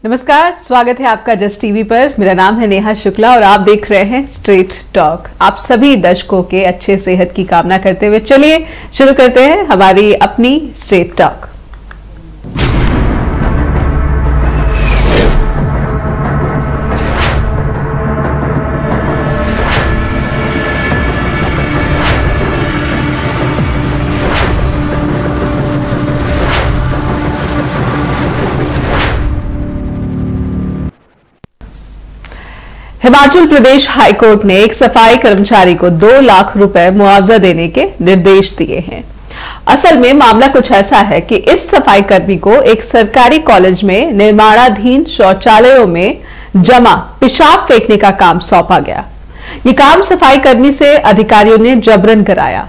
नमस्कार, स्वागत है आपका जस्ट टीवी पर। मेरा नाम है नेहा शुक्ला और आप देख रहे हैं स्ट्रेट टॉक। आप सभी दर्शकों के अच्छे सेहत की कामना करते हुए चलिए शुरू करते हैं हमारी अपनी straight talk. Himachal Pradesh high court ने एक सफाई कर्मचारी को 2 लाख रुपए मुआवजा देने के निर्देश दिए हैं। असल में मामला कुछ ऐसा है कि इस सफाई कर्मी को एक सरकारी कॉलेज में निर्माणाधीन शौचालयों में जमा पेशाब फेंकने का काम सौंपा गया। ये काम सफाई कर्मी से अधिकारियों ने जबरन कराया।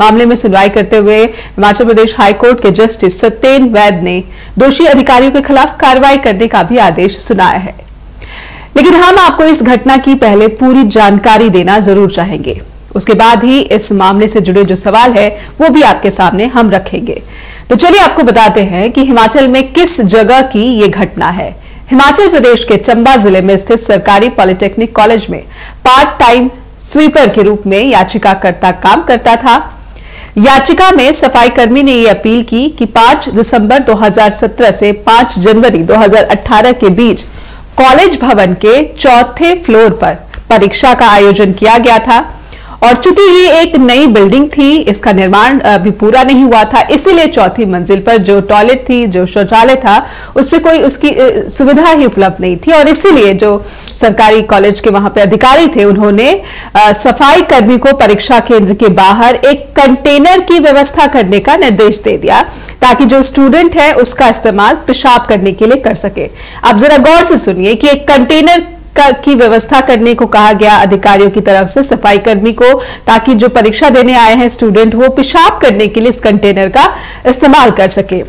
मामले में सुनवाई करते हुए हिमाचल प्रदेश हाईकोर्ट के जस्टिस सत्येन वैद ने दोषी अधिकारियों के खिलाफ कार्रवाई करने का भी आदेश सुनाया है। लेकिन हम आपको इस घटना की पहले पूरी जानकारी देना जरूर चाहेंगे, उसके बाद ही इस मामले से जुड़े जो सवाल है वो भी आपके सामने हम रखेंगे। तो चलिए आपको बताते हैं कि हिमाचल में किस जगह की ये घटना है। हिमाचल प्रदेश के चंबा जिले में स्थित सरकारी पॉलिटेक्निक कॉलेज में पार्ट टाइम स्वीपर के रूप में याचिकाकर्ता काम करता था। याचिका में सफाई कर्मी ने ये अपील की कि 5 दिसंबर 2017 से 5 जनवरी 2018 के बीच कॉलेज भवन के 4थे फ्लोर पर परीक्षा का आयोजन किया गया था और चूंकि ये एक नई बिल्डिंग थी, इसका निर्माण अभी पूरा नहीं हुआ था, इसीलिए 4थी मंजिल पर जो टॉयलेट थी, जो शौचालय था, उसमें कोई उसकी सुविधा ही उपलब्ध नहीं थी और इसीलिए जो सरकारी कॉलेज के वहां पे अधिकारी थे उन्होंने सफाई कर्मी को परीक्षा केंद्र के बाहर एक कंटेनर की व्यवस्था करने का निर्देश दे दिया ताकि जो स्टूडेंट है उसका इस्तेमाल पेशाब करने के लिए कर सके। आप जरा गौर से सुनिए कि एक कंटेनर की व्यवस्था करने को कहा गया अधिकारियों की तरफ से सफाई कर्मी को, ताकि जो परीक्षा देने आए हैं स्टूडेंट वो पेशाब करने के लिए इस कंटेनर का इस्तेमाल कर सके।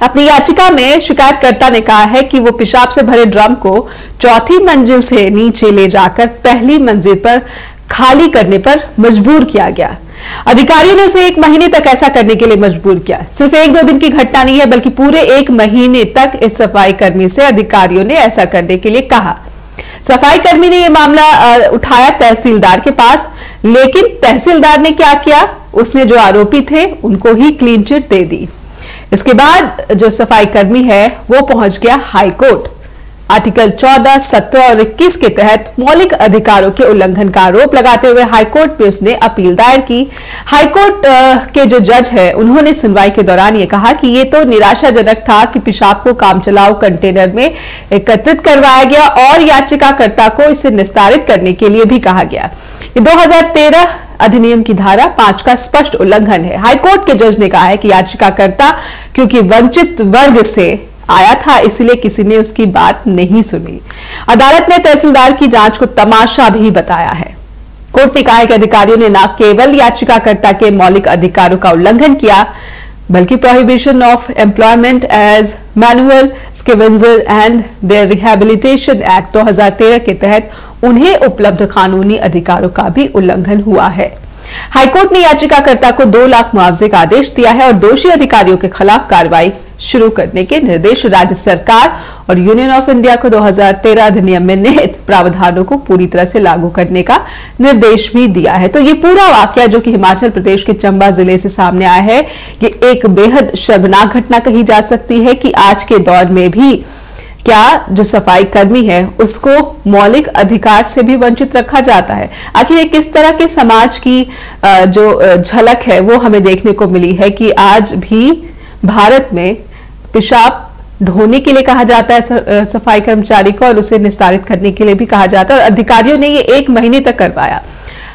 अपनी याचिका में शिकायतकर्ता ने कहा है कि वो पेशाब से भरे ड्रम को 4थी मंजिल से नीचे ले जाकर पहली मंजिल पर खाली करने पर मजबूर किया गया। अधिकारियों ने उसे 1 महीने तक ऐसा करने के लिए मजबूर किया। सिर्फ 1-2 दिन की घटना नहीं है, बल्कि पूरे 1 महीने तक इस सफाई कर्मी से अधिकारियों ने ऐसा करने के लिए कहा। सफाई कर्मी ने यह मामला उठाया तहसीलदार के पास, लेकिन तहसीलदार ने क्या किया, उसने जो आरोपी थे उनको ही क्लीन चिट दे दी। इसके बाद जो सफाई कर्मी है वो पहुंच गया हाईकोर्ट। आर्टिकल 14, 17 और 21 के तहत मौलिक अधिकारों के उल्लंघन का आरोप लगाते हुए हाईकोर्ट में उसने अपील दायर की। हाईकोर्ट के जो जज है उन्होंने सुनवाई के दौरान ये कहा कि ये तो निराशाजनक था कि पेशाब को काम चलाओ कंटेनर में एकत्रित करवाया गया और याचिकाकर्ता को इसे निस्तारित करने के लिए भी कहा गया। ये 2013 अधिनियम की धारा 5 का स्पष्ट उल्लंघन है। हाईकोर्ट के जज ने कहा है कि याचिकाकर्ता क्योंकि वंचित वर्ग से आया था इसलिए किसी ने उसकी बात नहीं सुनी। अदालत ने तहसीलदार की जांच को तमाशा भी बताया है। कोर्ट ने कहा है कि अधिकारियों ने न केवल याचिकाकर्ता के मौलिक अधिकारों का उल्लंघन किया, बल्कि prohibition of employment as manual scavenger and their rehabilitation act 2013 के तहत उन्हें उपलब्ध कानूनी अधिकारों का भी उल्लंघन हुआ है। हाईकोर्ट ने याचिकाकर्ता को 2 लाख मुआवजे का आदेश दिया है और दोषी अधिकारियों के खिलाफ कार्रवाई शुरू करने के निर्देश राज्य सरकार और यूनियन ऑफ इंडिया को 2013 अधिनियम में निहित प्रावधानों को पूरी तरह से लागू करने का निर्देश भी दिया है। तो ये पूरा वाकया जो कि हिमाचल प्रदेश के चंबा जिले से सामने आया है, ये एक बेहद शर्मनाक घटना कही जा सकती है कि आज के दौर में भी क्या जो सफाई कर्मी है उसको मौलिक अधिकार से भी वंचित रखा जाता है। आखिर ये किस तरह के समाज की जो झलक है वो हमें देखने को मिली है कि आज भी भारत में पेशाब ढोने के लिए कहा जाता है सफाई कर्मचारी को और उसे निस्तारित करने के लिए भी कहा जाता है और अधिकारियों ने ये 1 महीने तक करवाया।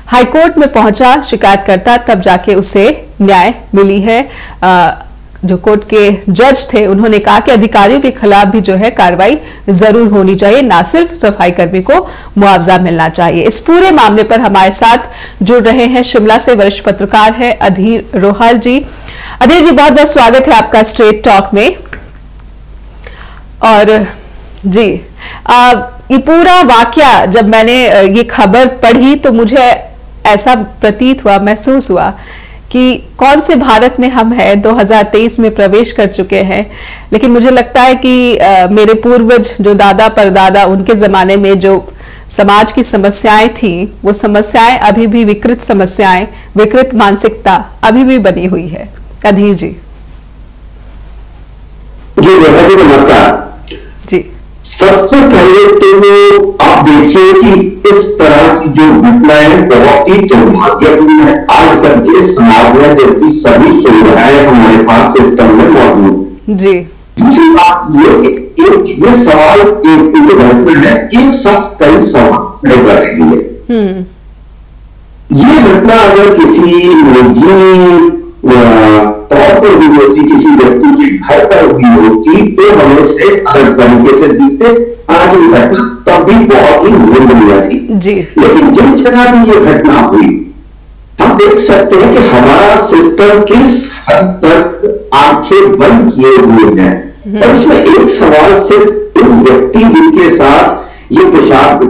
हाईकोर्ट में पहुंचा शिकायतकर्ता, तब जाके उसे न्याय मिली है। जो कोर्ट के जज थे उन्होंने कहा कि अधिकारियों के खिलाफ भी जो है कार्रवाई जरूर होनी चाहिए, ना सिर्फ सफाई कर्मी को मुआवजा मिलना चाहिए। इस पूरे मामले पर हमारे साथ जुड़ रहे हैं शिमला से वरिष्ठ पत्रकार है अधीर रोहल जी। अधीर जी, बहुत बहुत स्वागत है आपका स्ट्रेट टॉक में। और जी ये पूरा वाकया जब मैंने ये खबर पढ़ी तो मुझे ऐसा प्रतीत हुआ, महसूस हुआ कि कौन से भारत में हम हैं, 2023 में प्रवेश कर चुके हैं, लेकिन मुझे लगता है कि मेरे पूर्वज जो दादा परदादा उनके जमाने में जो समाज की समस्याएं थी, वो समस्याएं अभी भी विकृत समस्याएं, विकृत मानसिकता अभी भी बनी हुई है। अधीर जी। जी जी, नमस्कार जी। सबसे पहले तो आप देखिए कि इस तरह की जो घटनाएं बहुत ही दुर्भाग्यपूर्ण है आज कल के समाज में, जबकि सभी सुविधाएं हमारे पास सिस्टम में मौजूद जी। दूसरी बात ये कि ये सवाल एक घटना है, एक साथ कई सवाल खड़े कर रही है। ये घटना अगर किसी निजी तौर पर हुई होती, किसी व्यक्ति के घर पर हुई होती, तो हमें से अलग तरीके से दिखते। आज ये घटना तब भी बहुत ही निंदनीय थी जी। लेकिन जिस जगह भी ये घटना हुई, हम देख सकते हैं कि हमारा सिस्टम किस हद तक आंखें बंद किए हुए हैं। और इसमें एक सवाल सिर्फ उन व्यक्ति जिनके साथ ये पेशाब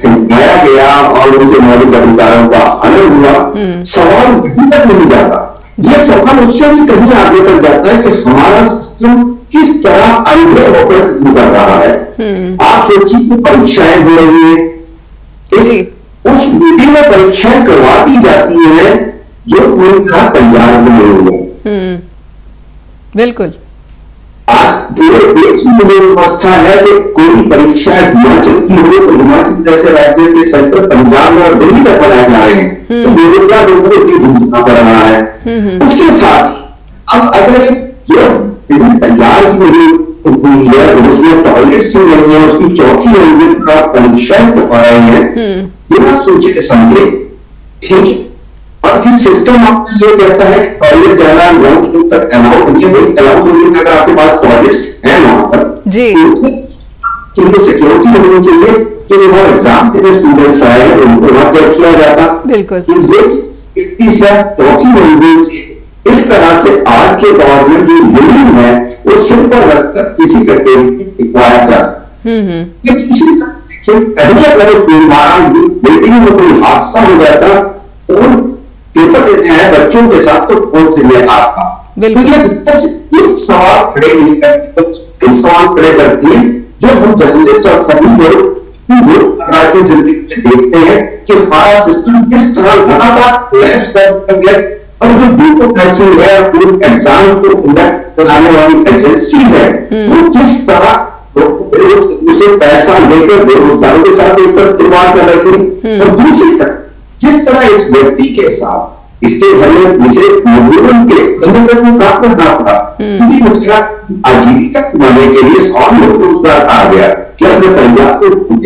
फैलाया गया और उनके मौलिक अधिकारों का हनन हुआ, सवाल वहीं तक नहीं जाता। ये सवाल उससे भी कहीं आगे तक जाता है कि हमारा सिस्टम किस तरह अंधे होकर काम कर रहा है। आप सोचिए कि परीक्षाएं हो रही है, उस विधि में परीक्षाएं करवा दी जाती है जो पूरी तरह तैयार नहीं हुई है। बिल्कुल। आज पूरे देश में जो व्यवस्था है कि कोई परीक्षा हिमाचल की हो तो हिमाचल जैसे राज्य के सेंटर पंजाब में और दिल्ली तक बनाए जा रहे हैं, तो बेरोजगार लोगों को इतनी घूसना पड़ रहा है। उसके साथ ही अब अगर जो विधि तैयार ही नहीं हुई है, उसमें टॉयलेट से नहीं है, उसकी चौथी मंजिल पर आप परीक्षाएं करवा रहे हैं बिना सोचे समझे, ठीक है। और फिर सिस्टम आपको ये कहता है कि टॉयलेट जाना लॉन्च रूम तक अलाउड नहीं है। अलाउड रूम अगर आपके पास टॉयलेट्स हैं वहां पर जी, तो सिक्योरिटी होनी चाहिए कि वहां एग्जाम देने स्टूडेंट्स आए हैं उनको वहां चेक किया जाता। बिल्कुल। चौथी मंजिल से इस तरह से आज के दौर में जो यूनियन है वो सिर पर रखकर किसी कैटेगरी दिखवाया जाता। ये दूसरी तरफ देखिए, पहले अगर उस बिल्डिंग में कोई हादसा हो जाता और पेपर देते हैं बच्चों के साथ, तो कौन से लिए आपका एक सवाल खड़े नहीं करती, सवाल खड़े करती है जो हम जर्नलिस्ट और सभी लोग की जिंदगी में देखते हैं कि हमारा सिस्टम किस तरह लगातार लैप्स कर गया। और जो ब्यूरोक्रेसी है, एग्जाम को कंडक्ट कराने वाली एजेंसीज है, वो किस तरह उसे पैसा लेकर बेरोजगारों के साथ एक तरफ इस्तेमाल कर रही है, और दूसरी तरफ जिस तरह इस व्यक्ति के साथ इसके घर में पिछले मजदूरों के काम करना पड़ा, मुझे आजीविका कमाने के लिए स्वरोजगार आ गया। क्या पंजाब को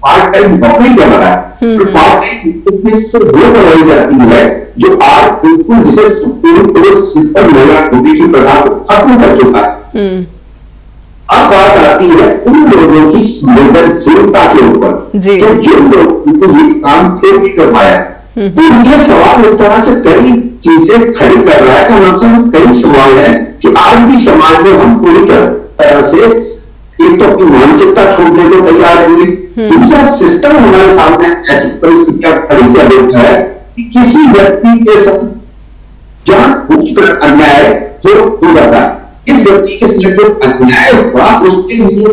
पार्ट टाइम नौकरी कर रहा है, तो पार्ट टाइम से वो करवाई जाती है जो आज बिल्कुल जिसे सुप्रीम कोर्ट सिंपल महिला ड्यूटी की प्रथा को खत्म कर चुका है। अब बात आती है उन लोगों की संवेदनशीलता के ऊपर, जो लोग ये काम फिर भी करवाया। तो ये सवाल इस तरह से कई चीजें खड़ी कर रहा है कि हमारे कई सवाल है कि आज भी समाज में हम पूरी तरह से एक तो अपनी मानसिकता छोड़ने को तैयार हुई, दूसरा सिस्टम हमारे सामने ऐसी परिस्थितियां खड़ी कर देता है कि किसी व्यक्ति के साथ जहां कर अन्याय जो हो जाता है, इस व्यक्ति के साथ जो अन्याय हुआ उसके लिए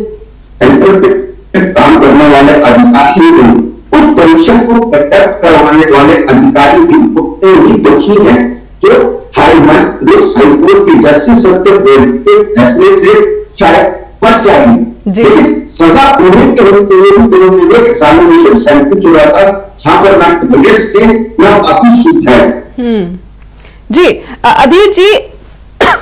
सेंटर पे काम करने वाले अधिकारी भी, उस परीक्षा को कंडक्ट करवाने वाले अधिकारी भी उतने ही दोषी हैं जो हाईकोर्ट की जस्टिस सत्यव्रत के फैसले से शायद बच जाएंगे, लेकिन सजा उन्हें के एग्जामिनेशन सेंटर जो रहता जहां पर ना टिकट्स थे ना बाकी सुविधाएं। जी अधीर जी,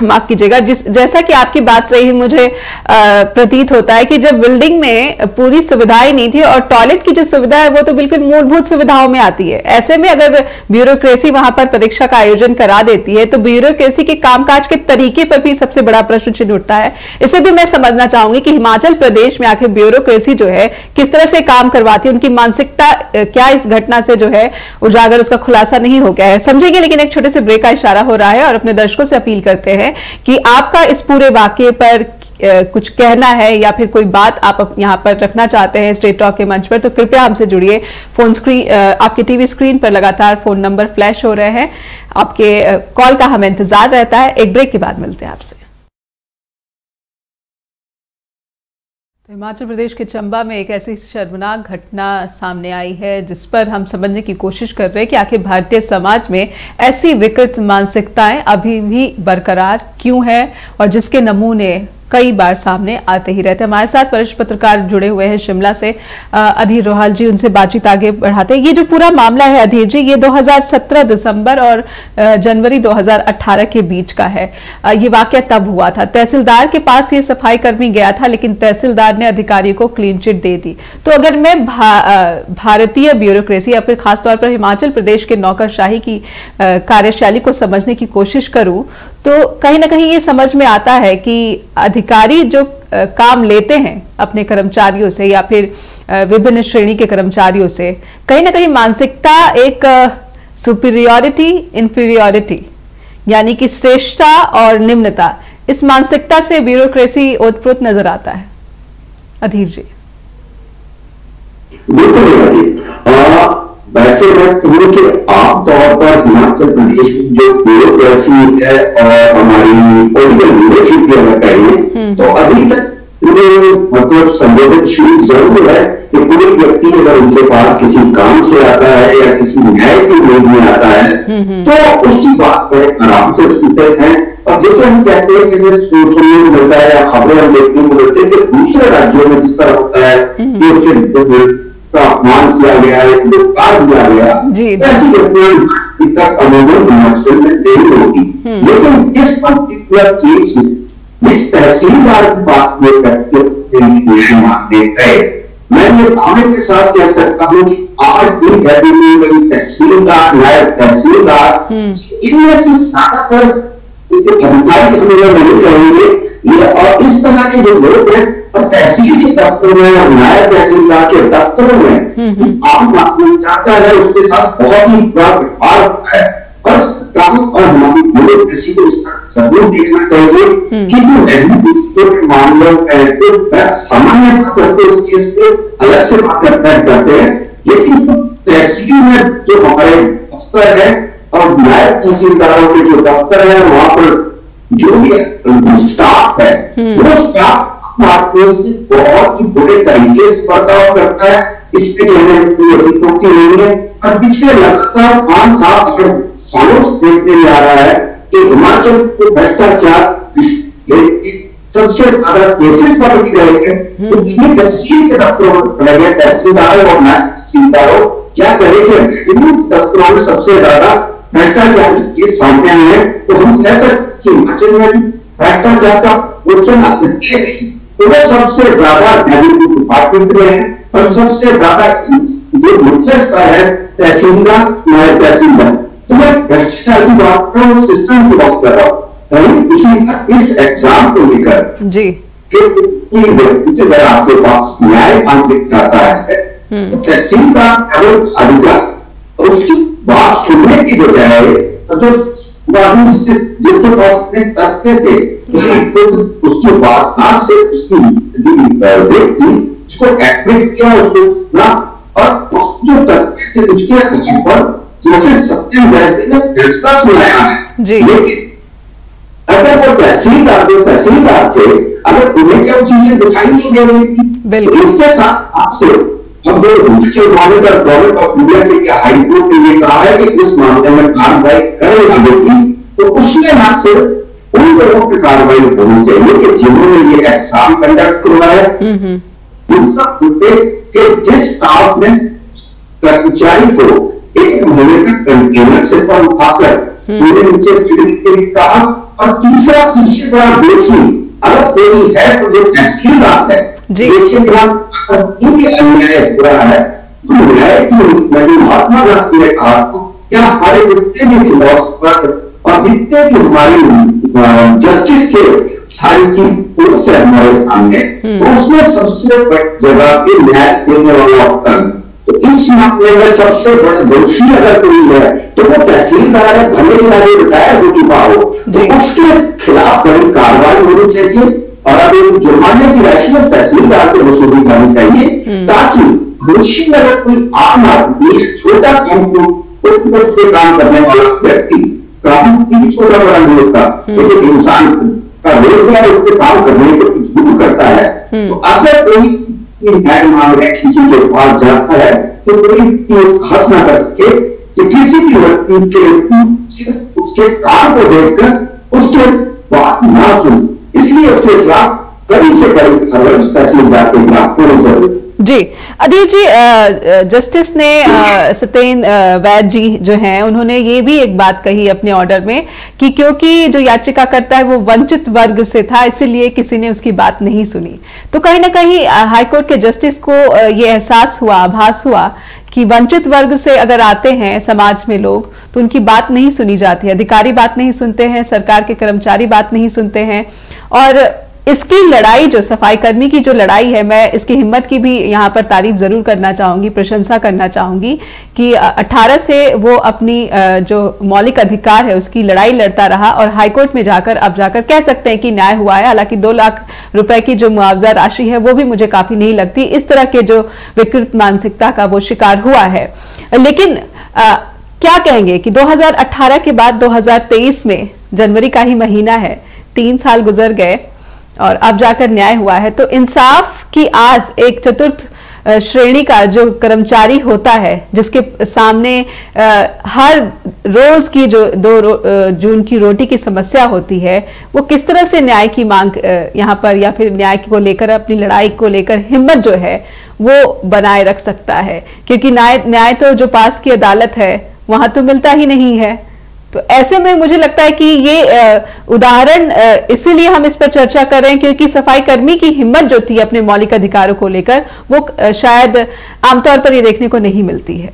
माफ कीजिएगा, जैसा कि आपकी बात से ही मुझे प्रतीत होता है कि जब बिल्डिंग में पूरी सुविधाएं नहीं थी और टॉयलेट की जो सुविधा है वो तो बिल्कुल मूलभूत सुविधाओं में आती है, ऐसे में अगर ब्यूरोक्रेसी वहां पर परीक्षा का आयोजन करा देती है तो ब्यूरोक्रेसी के कामकाज के तरीके पर भी सबसे बड़ा प्रश्न चिन्ह उठता है। इसे भी मैं समझना चाहूंगी कि हिमाचल प्रदेश में आखिर ब्यूरोक्रेसी जो है किस तरह से काम करवाती है, उनकी मानसिकता क्या इस घटना से जो है उजागर, उसका खुलासा नहीं हो गया है, समझेंगे। लेकिन एक छोटे से ब्रेक का इशारा हो रहा है और अपने दर्शकों से अपील करते हैं कि आपका इस पूरे वाकये पर कुछ कहना है या फिर कोई बात आप यहाँ पर रखना चाहते हैं स्ट्रेट टॉक के मंच पर, तो कृपया हमसे जुड़िए। फोन स्क्रीन आपके टीवी स्क्रीन पर लगातार फोन नंबर फ्लैश हो रहे हैं, आपके कॉल का हमें इंतजार रहता है। एक ब्रेक के बाद मिलते हैं आपसे। तो हिमाचल प्रदेश के चंबा में एक ऐसी शर्मनाक घटना सामने आई है जिस पर हम समझने की कोशिश कर रहे हैं कि आखिर भारतीय समाज में ऐसी विकृत मानसिकताएं अभी भी बरकरार क्यों है, और जिसके नमूने कई बार सामने आते ही रहते हैं। हमारे साथ वरिष्ठ पत्रकार जुड़े हुए हैं शिमला से, अधीर रोहाल जी, उनसे बातचीत आगे बढ़ाते हैं। ये जो पूरा मामला है अधीर जी, ये 2017 दिसंबर और जनवरी 2018 के बीच का है। ये वाकया तब हुआ था, तहसीलदार के पास ये सफाई कर्मी गया था, लेकिन तहसीलदार ने अधिकारी को क्लीन चिट दे दी। तो अगर मैं भारतीय ब्यूरोक्रेसी या फिर खासतौर पर हिमाचल प्रदेश के नौकरशाही की कार्यशैली को समझने की कोशिश करूं, तो कहीं ना कहीं ये समझ में आता है कि अधिकारी जो काम लेते हैं अपने कर्मचारियों से या फिर विभिन्न श्रेणी के कर्मचारियों से, कहीं ना कहीं मानसिकता एक सुपीरियरिटी इंफीरियरिटी यानी कि श्रेष्ठता और निम्नता, इस मानसिकता से ब्यूरोक्रेसी ओतप्रोत नजर आता है। अधीर जी। बिल्कुल, वैसे मैं कहूँ कि आमतौर पर हिमाचल प्रदेश की जो ब्यूरोक्रेसी है और हमारी पॉलिटिकल लीडरशिप की अगर कहें तो अभी तक मतलब संवेदनशील जरूर है कि कोई व्यक्ति अगर उनके पास किसी काम से आता है या किसी न्याय की उम्मीद में आता है तो उसकी बात पर आराम से सुनते हैं। और जैसे हम कहते हैं कि सुनने को मिलता है या खबरें हम देखने को मिलते हैं कि दूसरे राज्यों में जिस तरह होता है कि उसके का अपमान किया गया है, गिरफ्तार किया गया, ऐसी घटनाएं तक अमूमन हिमाचल में नहीं होती। लेकिन इस पर्टिकुलर केस में जिस तहसीलदार की बात में करते मानने गए, मैं ये दावे के साथ कह सकता हूँ कि आज भी गई तहसीलदार, नायब तहसीलदार, इनमें से ज्यादातर अधिकारी हमें नहीं कहेंगे ये, और इस तरह के जो लोग हैं और तहसील के दफ्तर में और नायब तहसीलदार के दफ्तरों में जो आम नागरिक जाता है उसके साथ बहुत ही बड़ा व्यवहार होता है। और सरकार और हमारी ब्यूरोक्रेसी को इस तरह जरूर देखना चाहिए कि जो एडमिनिस्ट्रेटिव मामलों तो सामान्य बात करते हैं, इस केस पे अलग से बात करते हैं, लेकिन जो तहसील में जो हमारे दफ्तर है और नायब तहसीलदारों के जो दफ्तर है वहां पर जो भी स्टाफ है वो स्टाफ से बहुत ही बुरे तरीके से बर्ताव करता है। इसके कोई अधिकोक्ति नहीं है। और पिछले लगातार 5-7 सालों से देखने में आ रहा है कि हिमाचल को भ्रष्टाचार सबसे ज्यादा केसेस पकड़ रहे हैं। तो जिन्हें तहसील के दफ्तरों में पड़े गए तहसीलदारों और नायब तहसीलदारों क्या करेंगे, दफ्तरों में सबसे ज्यादा भ्रष्टाचार के केस सामने आए हैं। तो हम कह सकते कि हिमाचल में भ्रष्टाचार का क्वेश्चन नहीं, तो वो सबसे ज्यादा रेवेन्यू डिपार्टमेंट में है और सबसे ज्यादा जो मुख्य स्तर है तहसीलदार, नायब तहसीलदार। तो मैं भ्रष्टाचार की बात कर रहा हूँ, सिस्टम की बात कर रहा हूँ। इस एग्जाम को लेकर जी व्यक्ति से अगर आपके पास न्याय मांगने जाता है तो तहसीलदार केवल अधिकार उसकी बात सुनने की बजाय जो जिसके पास इतने तथ्य थे उसकी बात ना से उसकी जो व्यक्ति उसको एडमिट किया, उसको सुना और जो तथ्य थे उसके आधार पर जैसे सत्यम जयंती ने फैसला सुनाया है। लेकिन अगर वो तहसीलदार थे, अगर उन्हें क्या चीजें दिखाई नहीं दे रही थी, तो इसके साथ आपसे अब जो गवर्नमेंट ऑफ इंडिया के हाईकोर्ट ने ये कहा है कि इस मामले में कार्रवाई करने होगी, तो उसमें ना सिर्फ उन लोगों की कार्रवाई होनी चाहिए कि जिन्होंने ये एग्जाम कंडक्ट करवाया है, दूसरा कि जिस स्टाफ ने कर्मचारी को 1 महीने का कंटेनर से पर उठाकर पूरे नीचे फिरने के लिए कहा, और तीसरा सबसे बड़ा दोषी अगर कोई है तो जो तहसीलदार है। देखिए अन्याय हो रहा है, तो न्याय की महात्मा गांधी ने कहा क्या हमारे जितने भी फिलोसफर और जितने भी हमारी जस्टिस के सारी चीज कोर्स है हमारे सामने, उसमें सबसे बड़ी जगह पे न्याय देने वाला होता है। तो इस मामले में सबसे बड़ा दोषी अगर कोई है तो वो तहसीलदार है, भले ही रिटायर हो चुका हो, तो उसके खिलाफ कड़ी कार्रवाई होनी चाहिए। और अब जो जुर्माने की राशि है तहसीलदार से वसूली जानी चाहिए, ताकि भविष्य में अगर कोई आम आदमी छोटा काम करने वाला व्यक्ति, काम की छोटा बड़ा नहीं होता, लेकिन इंसान का रोजगार उसके काम करने को मजबूर करता है, तो अगर कोई न्याय मांग रहे किसी के पास जाता है तो कोई हंस ना कर सके कि किसी भी व्यक्ति के सिर्फ उसके काम को देखकर उसके बात ना सुन, इसलिए उसके खिलाफ कड़ी से कड़ी कार्रवाई तहसीलदार के खिलाफ होनी जरूरी। जी अधीर जी, जस्टिस ने सत्येन वैद जी जो हैं उन्होंने ये भी एक बात कही अपने ऑर्डर में कि क्योंकि जो याचिका करता है वो वंचित वर्ग से था, इसीलिए किसी ने उसकी बात नहीं सुनी। तो कहीं ना कहीं हाईकोर्ट के जस्टिस को ये एहसास हुआ, आभास हुआ कि वंचित वर्ग से अगर आते हैं समाज में लोग तो उनकी बात नहीं सुनी जाती है, अधिकारी बात नहीं सुनते हैं, सरकार के कर्मचारी बात नहीं सुनते हैं। और इसकी लड़ाई, जो सफाई कर्मी की जो लड़ाई है, मैं इसकी हिम्मत की भी यहाँ पर तारीफ जरूर करना चाहूंगी, प्रशंसा करना चाहूंगी कि 18 से वो अपनी जो मौलिक अधिकार है उसकी लड़ाई लड़ता रहा और हाईकोर्ट में जाकर अब जाकर कह सकते हैं कि न्याय हुआ है। हालांकि 2 लाख रुपए की जो मुआवजा राशि है वो भी मुझे काफी नहीं लगती, इस तरह के जो विकृत मानसिकता का वो शिकार हुआ है। लेकिन क्या कहेंगे कि 2018 के बाद 2023 में जनवरी का ही महीना है, 3 साल गुजर गए और अब जाकर न्याय हुआ है, तो इंसाफ की आस एक चतुर्थ श्रेणी का जो कर्मचारी होता है जिसके सामने हर रोज की जो जून की रोटी की समस्या होती है, वो किस तरह से न्याय की मांग यहाँ पर या फिर न्याय को लेकर, अपनी लड़ाई को लेकर हिम्मत जो है वो बनाए रख सकता है। क्योंकि न्याय तो जो पास की अदालत है वहां तो मिलता ही नहीं है। तो ऐसे में मुझे लगता है कि ये उदाहरण इसीलिए हम इस पर चर्चा कर रहे हैं क्योंकि सफाई कर्मी की हिम्मत जो थी अपने मौलिक अधिकारों को लेकर वो शायद आमतौर पर ये देखने को नहीं मिलती है।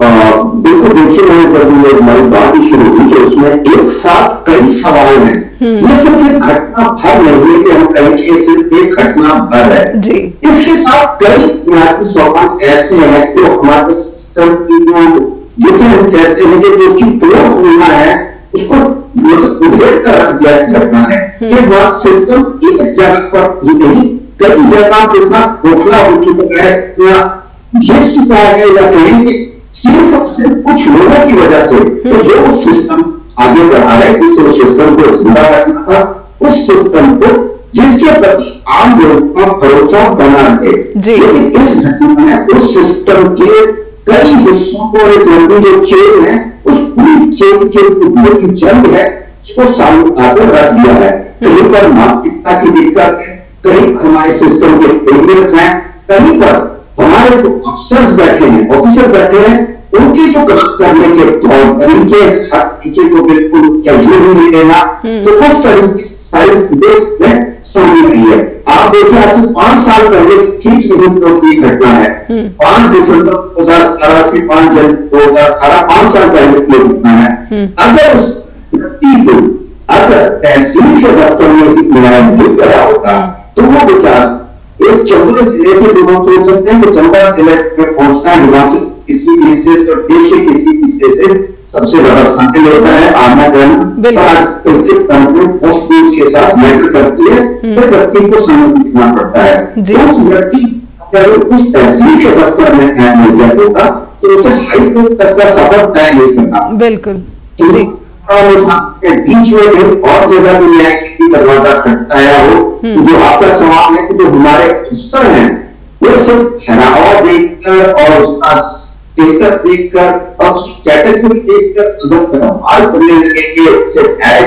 बिल्कुल, देखिए मैंने जब ये हमारी बात ही शुरू की तो उसमें एक साथ कई सवाल हैं। ये सिर्फ एक घटना भर नहीं है कि हम कहें कि ये सिर्फ एक घटना भर है जी। इसके साथ कई बुनियादी सवाल ऐसे हैं जो हमारे सिस्टम की जिसे हम कहते हैं कि जो उसकी तोड़ फूलना है उसको उधेड़ कर रख दिया इस घटना है कि वह सिस्टम एक जगह पर ही नहीं कई जगह के साथ खोखला हो चुका है या घिस चुका है, या कहेंगे सिर्फ कुछ लोगों की वजह से। तो जो सिस्टम आगे बढ़ा है, जिस सिस्टम को जिंदा रखना था, उस सिस्टम को जिसके प्रति आम लोगों का भरोसा बना रहे, लेकिन इस घटना में उस सिस्टम के कई हिस्सों को एक लंबी जो चेन है उस पूरी चेन के टूटने की जंग है उसको सामने आकर रख दिया है। कहीं पर मानसिकता की दिक्कत है, कहीं हमारे सिस्टम के फेलियर्स हैं, कहीं पर हमारे जो अफसर्स बैठे हैं, ऑफिसर बैठे हैं, उनके जो काम करने के तौर तरीके को बिल्कुल कैजुअल नहीं लेना, तो उस तरीके से सारी चीजें सामने आई है। आप देखिए आज से 5 साल पहले ठीक यही की घटना है, 5 दिसंबर 2017 से 5 जनवरी 2018, 5 साल पहले की घटना है। अगर उस व्यक्ति को अगर तहसील के दफ्तर में ही न्याय नहीं करा होता तो वो बेचारा एक चंबा जिले से, जो हम सोच सकते हैं कि चंबा जिले में पहुंचना हिमाचल किसी भी हिस्से से और देश के किसी हिस्से से सबसे ज्यादा शामिल होता है आना जाना, फर्स्ट न्यूज के साथ मैटर करती है, तो व्यक्ति को समय दिखना पड़ता है। तो उस व्यक्ति अगर उस तहसील के दफ्तर में न्याय मिल गया होगा तो उसे हाई कोर्ट तक का सफर तय नहीं करना। बिल्कुल जी। बीच में और जगह भी न्याय की दरवाजा खटखटाया हो, जो आपका सवाल है कि जो हमारे अफसर हैं वो सिर्फ ठहरावा देखकर और उसका स्टेटस देखकर और उसकी कैटेगरी देखकर अगर व्यवहार करने लगेंगे, उससे न्याय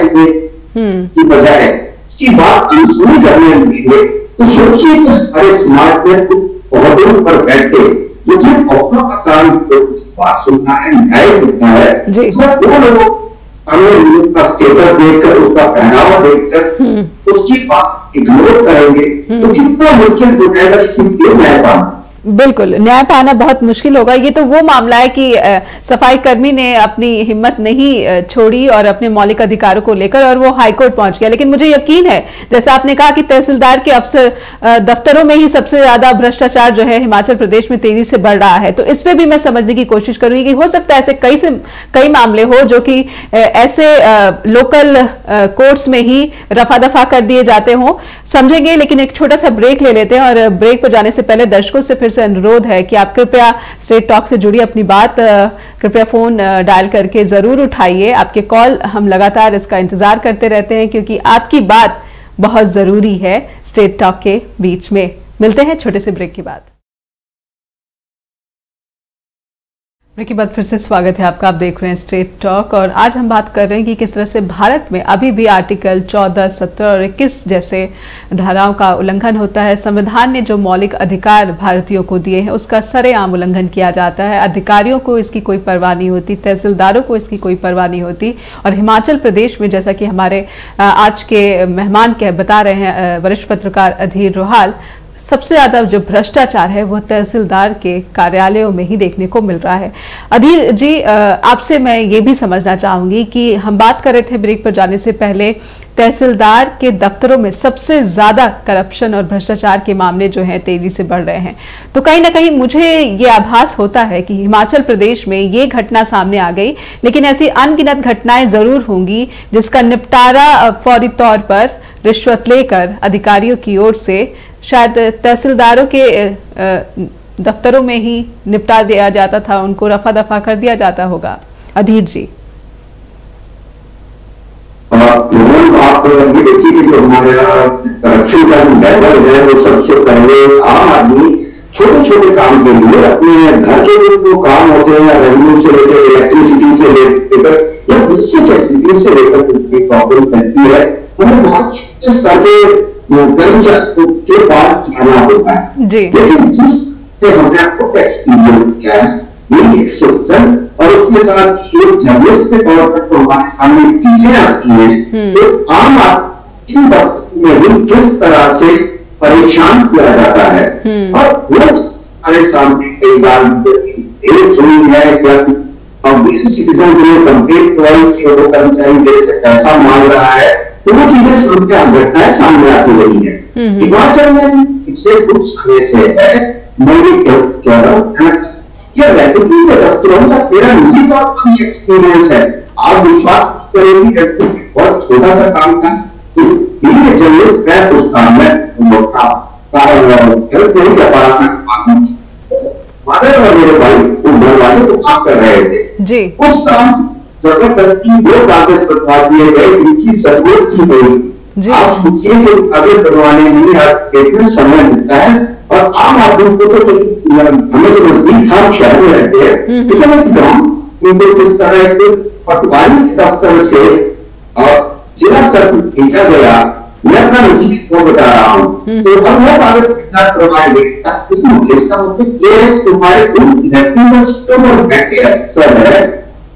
की बजाय उसकी बात अनसुनी करने लगेंगे, तो सोचिए कि हमारे समाज में कुछ पौधों पर बैठे जो कि औरतों का काम बात सुनना है, न्याय देता है, वो लोग हमें का स्टेटस देखकर, उसका पहनावा देखकर उसकी बात इग्नोर करेंगे तो कितना मुश्किल हो जाएगा किसी के न्याय पाना। बिल्कुल, न्याय पाना बहुत मुश्किल होगा। ये तो वो मामला है कि सफाई कर्मी ने अपनी हिम्मत नहीं छोड़ी और अपने मौलिक अधिकारों को लेकर और वो हाईकोर्ट पहुंच गया। लेकिन मुझे यकीन है, जैसा आपने कहा कि तहसीलदार के अफसर दफ्तरों में ही सबसे ज्यादा भ्रष्टाचार जो है हिमाचल प्रदेश में तेजी से बढ़ रहा है, तो इस पे भी मैं समझने की कोशिश करूंगी कि हो सकता है ऐसे कई मामले हो जो कि ऐसे लोकल कोर्ट्स में ही रफा दफा कर दिए जाते हों। समझेंगे, लेकिन एक छोटा सा ब्रेक ले लेते हैं और ब्रेक पर जाने से पहले दर्शकों से फिर से अनुरोध है कि आप कृपया स्ट्रेट टॉक से जुड़ी अपनी बात कृपया फोन डायल करके जरूर उठाइए। आपके कॉल हम लगातार इसका इंतजार करते रहते हैं क्योंकि आपकी बात बहुत जरूरी है स्ट्रेट टॉक के बीच में। मिलते हैं छोटे से ब्रेक के बाद। ब्रेक के बाद फिर से स्वागत है आपका। आप देख रहे हैं स्ट्रेट टॉक और आज हम बात कर रहे हैं कि किस तरह से भारत में अभी भी आर्टिकल 14, 17 और 21 जैसे धाराओं का उल्लंघन होता है। संविधान ने जो मौलिक अधिकार भारतीयों को दिए हैं उसका सरेआम उल्लंघन किया जाता है। अधिकारियों को इसकी कोई परवाह नहीं होती, तहसीलदारों को इसकी कोई परवाह नहीं होती। और हिमाचल प्रदेश में, जैसा कि हमारे आज के मेहमान बता रहे हैं वरिष्ठ पत्रकार अधीर रोहाल, सबसे ज्यादा जो भ्रष्टाचार है वो तहसीलदार के कार्यालयों में ही देखने को मिल रहा है। अधीर जी, आपसे मैं ये भी समझना चाहूंगी कि हम बात कर रहे थे ब्रेक पर जाने से पहले, तहसीलदार के दफ्तरों में सबसे ज्यादा करप्शन और भ्रष्टाचार के मामले जो हैं तेजी से बढ़ रहे हैं। तो कहीं ना कहीं मुझे ये आभास होता है कि हिमाचल प्रदेश में ये घटना सामने आ गई, लेकिन ऐसी अनगिनत घटनाएं जरूर होंगी जिसका निपटारा फौरी तौर पर रिश्वत लेकर अधिकारियों की ओर से शायद तहसीलदारों के दफ्तरों में ही निपटा दिया जाता था, उनको रफा दफा कर दिया जाता होगा। अधीर जी, आप ये देखिए कि जो हमारा करप्शन का जो लेवल है वो सबसे पहले आम आदमी छोटे छोटे काम के लिए, अपने घर के लिए जो काम होते हैं, रेवेन्यू से लेकर इलेक्ट्रिसिटी से लेकर या बेसिक एक्टिविटीज से लेकर प्रॉब्लम फैलती है, हमें बहुत छोटे स्तर के कर्मचारी के पास जाना होता है। लेकिन जिससे हमने आपको एक्सपीरियंस किया है, ये एक सिटीजन और उसके साथ एक जर्नलिस्ट के तौर पर तो हमारे सामने चीजें आती हैं, तो आम आदमी दफ्तर में भी किस तरह से परेशान किया जाता है और वो हमारे सामने कई बार सुनी है क्या सिटीजन जो कंप्लेंट कि वो कर्मचारी देर से पैसा मांग रहा है, तो वो चीजें सामने घटनाएं सामने आती रही है। हिमाचल में भी पिछले कुछ समय से है, मैं ये कह रहा हूँ ये रेवेन्यू के दफ्तरों का मेरा निजी तौर पर एक्सपीरियंस है। आप विश्वास करेंगे, बहुत छोटा सा काम था, जर्नलिस्ट मैं उस काम में हेल्प नहीं कर पा रहा था, फादर और मेरे भाई उन घर वाले को काम कर रहे थे जी। उस काम जबरदस्ती वो कागज बनवा दिए गए जिनकी जरूरत की गई। आप सोचिए कि कागज बनवाने में कितना समय लगता है और आम आदमी को तो हमें जो नजदीक था शहर में रहते हैं, लेकिन एक गाँव उनको किस तरह एक पटवारी के दफ्तर से जिला स्तर पर भेजा गया, मैं अपना निजी को बता रहा हूँ, तो अब वो कागज के साथ करवाए गए। इसका मतलब ये है तुम्हारे व्यक्तिगत और बैठे अफसर है,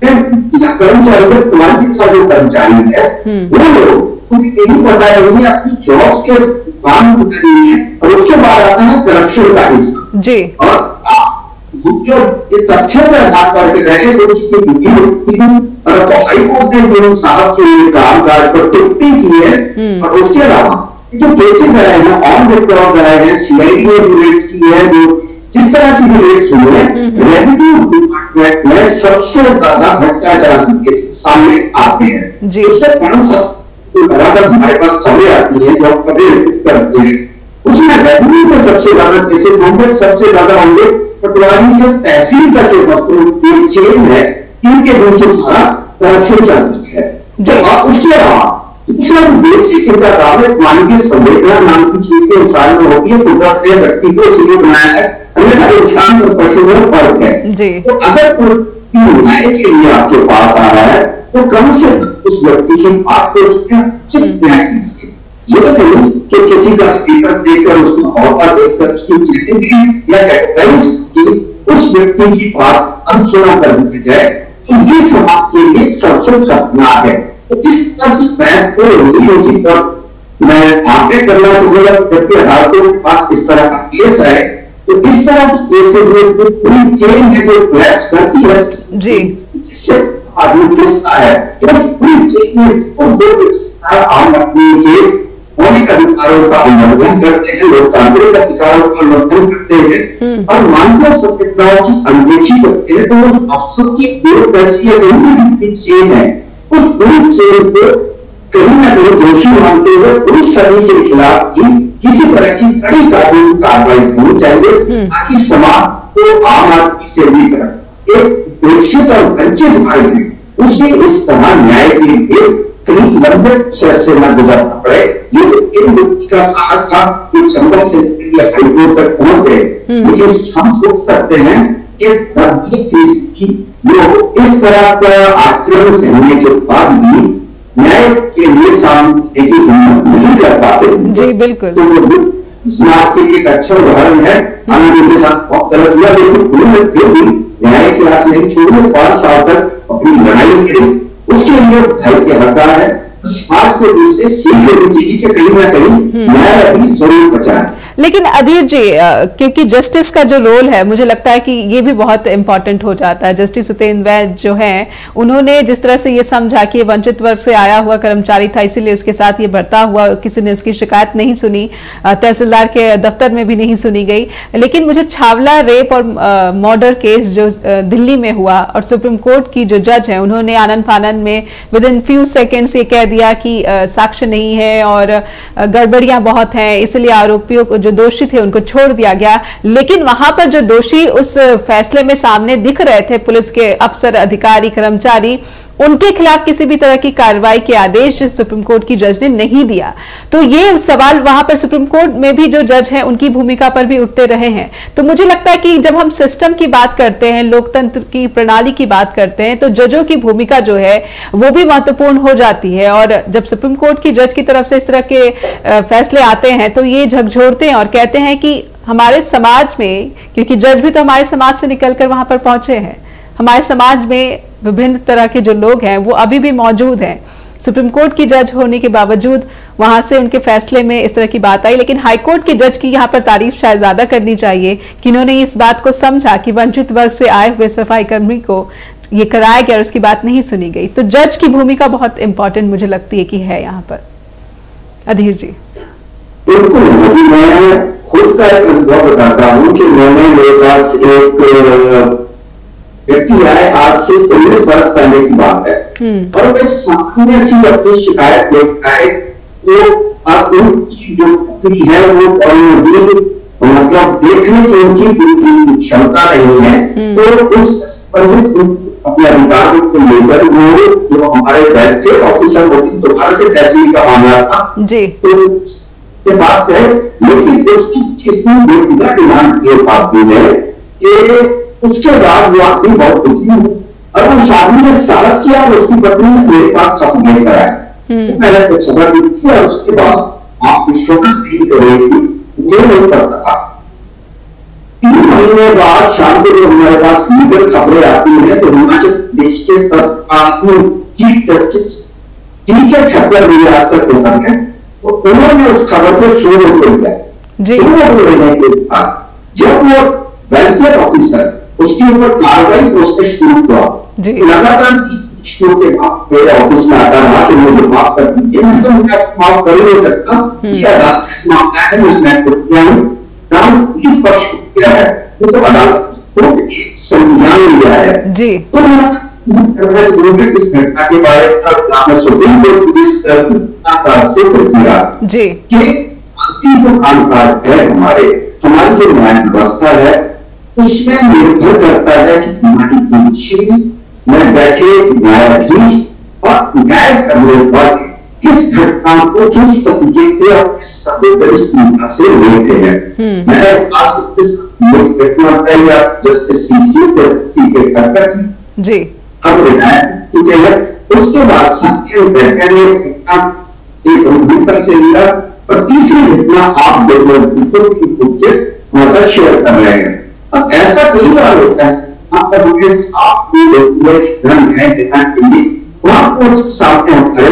कर्मचारी जो तुम्हारे साथ जो कर्मचारी है वो लोग मुझे यही पता है अपनी जॉब्स के काम करनी है और उसके बाद आता है करप्शन का हिस्सा जी। और जो तथ्यों के आधार पर रहे वो किसी तो हाईकोर्ट ने साहब के कामकाज पर टिप्पणी की है और उसके अलावा जो केसेस आए हैं ऑन रिकॉर्ड आए हैं, सीआईडी ने जो रेट्स की है, जो जिस तरह की भी रेट्स हुए हैं, रेवेन्यू डिपार्टमेंट में सबसे ज्यादा भ्रष्टाचार के केसेस सामने आते हैं जी। उससे कारण सब लगातार हमारे पास खबरें आती है जो हम खबरें रिपोर्ट करते हैं, उसमें रेवेन्यू के सबसे ज्यादा केसेस होंगे, सबसे ज्यादा होंगे पटवारी से तहसील तक के दफ्तरों की चेन है, इनके बीच सारा करप्शन चलती है। उसके अलावा दूसरा बेसिक इनका काम है मानवीय संवेदना नाम की चीज के इंसान में होती है, कुदरत ने व्यक्ति को इसलिए बनाया है, अन्यथा इंसान और पशु में फर्क है। तो अगर कोई न्याय के लिए आपके पास आ रहा है तो कम से कम उस व्यक्ति की बात को न्याय दीजिए। ये तो नहीं कि किसी का स्टेटस देखकर उसको ऑफर देखकर उसकी चीटिंग या कैटेगराइज उस व्यक्ति की बात अनसुना कर दी जाए, तो ये समाज के लिए सबसे खतरनाक है। तो इस तरह से मैं आगे करना चाहूंगा, जबकि अदालतों के पास इस तरह का केस है तो इस तरह की केसेस में जो पूरी चेन है जो कोलैप्स करती है जी, जिससे आदमी पिसता है, तो पूरी चेन में जो आम आदमी के मौलिक अधिकारों का उल्लंघन करते हैं, लोकतांत्रिक अधिकारों का उल्लंघन करते हैं और मानवीय संवेदनाओं की अनदेखी करते हैं, तो वो जो अफसर की ब्यूरोक्रेसी है, पूरी चेन है, उस पूरी चेन को कहीं ना कहीं दोषी मानते हुए पुलिस सभी के खिलाफ भी किसी तरह की कड़ी कानूनी कार्रवाई होनी चाहिए, ताकि समाज को आम आदमी से लेकर एक उपेक्षित और वंचित वर्ग है उसे इस तरह न्याय के लिए कहीं लंबे प्रोसेस से न गुजरना पड़े। ये इन व्यक्ति का साहस था कि चंबल से हाईकोर्ट तक पहुंच गए, लेकिन हम सोच सकते हैं कि 90% लोग इस तरह का आक्रमण सहने के बाद भी न्याय के लिए सामने की हिम्मत नहीं कर पाते। जी बिल्कुल, तो समाज के लिए एक अच्छा उदाहरण है। हमने उनके साथ बहुत गलत किया, लेकिन उन्होंने फिर भी न्याय की आस नहीं छोड़ी, 5 साल तक अपनी लड़ाई लड़ी, उसके लिए भाई के हकदार है। समाज को इससे सीख लेनी चाहिए कि कहीं ना कहीं न्याय अभी जरूर बचा है। लेकिन अधीर जी, क्योंकि जस्टिस का जो रोल है, मुझे लगता है कि ये भी बहुत इंपॉर्टेंट हो जाता है। जस्टिस सत्येंद्र वैद जो हैं, उन्होंने जिस तरह से ये समझा कि वंचित वर्ग से आया हुआ कर्मचारी था, इसीलिए उसके साथ ये बढ़ता हुआ, किसी ने उसकी शिकायत नहीं सुनी, तहसीलदार के दफ्तर में भी नहीं सुनी गई। लेकिन मुझे छावला रेप और मर्डर केस जो दिल्ली में हुआ और सुप्रीम कोर्ट की जो जज है, उन्होंने आनन फानन में विद इन फ्यू सेकेंड्स ये कह दिया कि साक्ष्य नहीं है और गड़बड़ियां बहुत हैं, इसलिए आरोपियों को, जो दोषी थे, उनको छोड़ दिया गया। लेकिन वहां पर जो दोषी उस फैसले में सामने दिख रहे थे, पुलिस के अफसर, अधिकारी, कर्मचारी, उनके खिलाफ किसी भी तरह की कार्रवाई के आदेश सुप्रीम कोर्ट की जज ने नहीं दिया। तो ये सवाल वहां पर सुप्रीम कोर्ट में भी जो जज हैं, उनकी भूमिका पर भी उठते रहे हैं। तो मुझे लगता है कि जब हम सिस्टम की बात करते हैं, लोकतंत्र की प्रणाली की बात करते हैं, तो जजों की भूमिका जो है वो भी महत्वपूर्ण हो जाती है। और जब सुप्रीम कोर्ट की जज की तरफ से इस तरह के फैसले आते हैं, तो ये झकझोरते हैं और कहते हैं कि हमारे समाज में, क्योंकि जज भी तो हमारे समाज से निकलकर वहां पर पहुंचे हैं, हमारे समाज में विभिन्न तरह के जो लोग हैं वो अभी भी मौजूद हैं। सुप्रीम कोर्ट की जज होने के बावजूद वहां से उनके फैसले में इस तरह की बात आई, लेकिन हाईकोर्ट की जज की यहाँ पर तारीफ शायद ज्यादा करनी चाहिए कि इन्होंने इस बात को समझा कि वंचित वर्ग से आए हुए सफाई कर्मी को ये कराया गया और उसकी बात नहीं सुनी गई। तो जज की भूमिका बहुत इंपॉर्टेंट मुझे लगती है कि है यहाँ पर। अधीर जी। बिल्कुल, मैं खुद का एक अनुभव बताता हूँ कि मैंने मेरे पास एक व्यक्ति आए, आज से 19 वर्ष पहले की बात है, और वो सामने सी अपनी शिकायत लेकर आए। तो अब उनकी जो पुत्री है वो मतलब देखने की उनकी क्षमता नहीं है, तो उस संबंधित अपने अधिकारों को लेकर वो जो हमारे वेलफेयर ऑफिसर होती, दोबारा से तहसील का मामला था जी, तो के पास गए, लेकिन उसकी जिसमें बेहतर डिमांड ये साथी है कि उसके बाद वो आदमी बहुत दुखी हुई और उस आदमी ने साहस किया और उसकी पत्नी ने मेरे पास सब लेकर आया। तो मैंने कुछ खबर दी थी और उसके बाद आप विश्वास नहीं करेंगे, मुझे नहीं पता था 3 महीने बाद शाम को जो हमारे पास लीगल खबरें आती है, तो हिमाचल प्रदेश के चीफ जस्टिस ठीक ठक्कर हुई आज तक है, तो उन्होंने उस खबर को शो कर दिया। जब वो वेलफेयर ऑफिसर उसके ऊपर कार्रवाई प्रोसेस शुरू हुआ, लगातार के बाद मेरे ऑफिस में आता रहा कि मुझे माफ कर दीजिए, मैं तो माफ कर नहीं सकता, ये अदालत का मामला है, मैं पीड़ित पक्ष को किया है, तो अदालत को संज्ञान लिया है जी। तो मैं इस घटना के बारे में सुप्रीम कोर्ट की जिक्र किया जी कि जो कामकाज है हमारी जो न्याय व्यवस्था है, उसमें निर्भर करता है कि हमारी जुडिशरी में बैठे न्यायाधीश और न्याय करने पर किस घटना को किस तरीके से और किस संवेदनशीलता से लेते हैं। मैंने घटना बताई जस्टिस के टक्कर की जी, अब रिटायर चुके हैं, उसके बाद सत्य ने एक गंभीरता से लिया और तीसरी घटना आप मजा शेयर कर रहे हैं। अब ऐसा कई बार होता है, आप पर मुझे साफ धन है देना चाहिए, वहां को सामने हमारे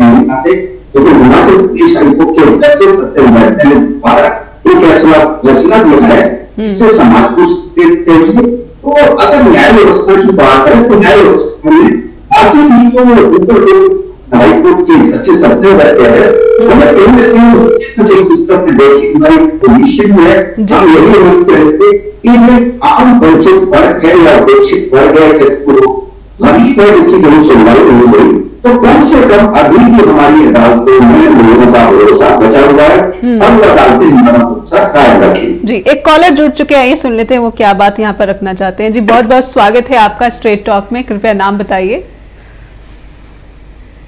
नहीं आते, लेकिन हिमाचल प्रदेश हाईकोर्ट के जस्टिस सत्येंद्र वैद ने दोबारा एक ऐसा फैसला दिया है जिससे समाज को देखते हुए। तो अगर न्याय व्यवस्था की बात है तो न्याय व्यवस्था में बाकी भी जो ऊपर हाईकोर्ट के जस्टिस अपने रहते हैं, हमें कहीं ना कहीं जो सिस्टम में देखिए हमारी पोजीशन में हम यही उम्मीद करते कि जो आम वंचित वर्ग है या उपेक्षित वर्ग है, गरीब है, जिसकी जरूर सुनवाई नहीं हुई, तो कम से कम अभी भी हमारी अदालतों में लोगों का भरोसा बचा हुआ है। अब अदालतें हमारा भरोसा कायम रखें। जी, एक कॉलर जुड़ चुके हैं, ये सुन लेते हैं वो क्या बात यहाँ पर रखना चाहते हैं। जी, बहुत बहुत स्वागत है आपका स्ट्रेट टॉक में, कृपया नाम बताइए।